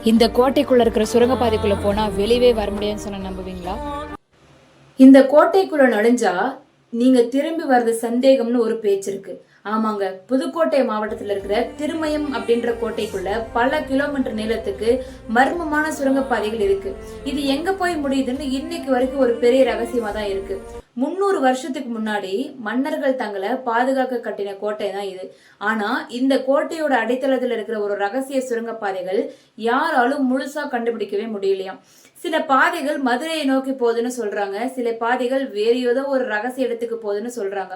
இந்த கோட்டைக்குள்ள இருக்கிற சுரங்கப்பாதைக்குள்ள போனா வெளியவே வர முடியாதுன்னு சொன்ன நம்புவீங்களா? இந்த கோட்டைக்குள்ள நுழைஞ்சா நீங்க திரும்பி வர்றது சந்தேகம்னு ஒரு பேச்சு இருக்கு. ஆமாங்க, புதுக்கோட்டை மாவட்டத்துல இருக்கிற திருமயம் அப்படின்ற கோட்டைக்குள்ள பல கிலோமீட்டர் நீளத்துக்கு மர்மமான சுரங்கப்பாதைகள் இருக்கு. இது எங்க போய் முடியுதுன்னு இன்னைக்கு வரைக்கும் ஒரு பெரிய ரகசியமா தான் இருக்கு. 300 வருஷத்துக்கு முன்னாடி மன்னர்கள் தங்களை பாதுகாக்க கட்டின கோட்டை தான் இது. ஆனா இந்த கோட்டையோட அடித்தளத்துல இருக்கிற ஒரு ரகசிய சுரங்கப்பாதைகள் யாராலும் முழுசா கண்டுபிடிக்கவே முடியலையாம். சில பாதைகள் மதுரையை நோக்கி போகுதுன்னு சொல்றாங்க, சில பாதைகள் வேறு ஏதோ ஒரு ரகசிய இடத்துக்கு போகுதுன்னு சொல்றாங்க.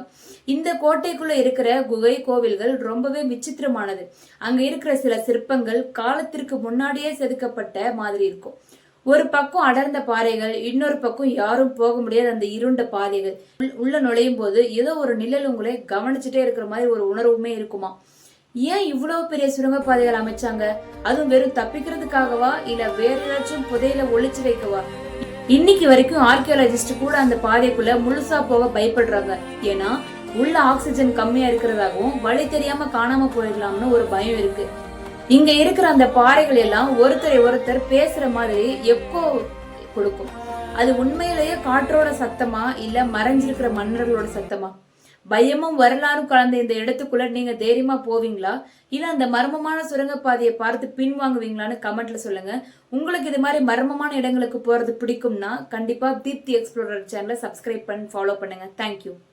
இந்த கோட்டைக்குள்ள இருக்கிற குகை கோவில்கள் ரொம்பவே விசித்திரமானது. அங்க இருக்கிற சில சிற்பங்கள் காலத்திற்கு முன்னாடியே செதுக்கப்பட்ட மாதிரி இருக்கும். ஒரு பக்கம் அடர்ந்த பாறைகள், இன்னொரு பக்கம் யாரும் போக முடியாத அந்த இருண்ட பாதைகள். உள்ள நுழையும் போது ஏதோ ஒரு நிழல் உங்களை கவனிச்சுட்டே இருக்கிற மாதிரி ஒரு உணர்வுமே இருக்குமா. ஏன் இவ்வளவு பெரிய சுரங்கப்பாதைகள் அமைச்சாங்க? அதுவும் வெறும் தப்பிக்கிறதுக்காகவா, இல்ல வேற ஏதாச்சும் புதையில ஒளிச்சு வைக்கவா? இன்னைக்கு வரைக்கும் ஆர்கியாலஜிஸ்ட் கூட அந்த பாதைக்குள்ள முழுசா போக பயப்படுறாங்க. ஏன்னா உள்ள ஆக்சிஜன் கம்மியா இருக்கிறதாகவும் வழி தெரியாம காணாம போயிடலாம்னு ஒரு பயம் இருக்கு. இங்க இருக்கிற அந்த பாறைகள் எல்லாம் ஒருத்தரை ஒருத்தர் பேசுற மாதிரி எக்கோ கொடுக்கும். அது உண்மையிலேயே காற்றோட சத்தமா, இல்ல மறைஞ்சிருக்கிற மன்னர்களோட சத்தமா? பயமும் வரலாறும் கலந்த இந்த இடத்துக்குள்ள நீங்க தைரியமா போவீங்களா, இல்ல அந்த மர்மமான சுரங்கப்பாதையை பார்த்து பின்வாங்குவீங்களான்னு கமெண்ட்ல சொல்லுங்க. உங்களுக்கு இது மாதிரி மர்மமான இடங்களுக்கு போறது பிடிக்கும்னா கண்டிப்பா தீப்தி எக்ஸ்ப்ளோரர் சேனலை சப்ஸ்கிரைப் பண்ணி ஃபாலோ பண்ணுங்க. தேங்க்யூ.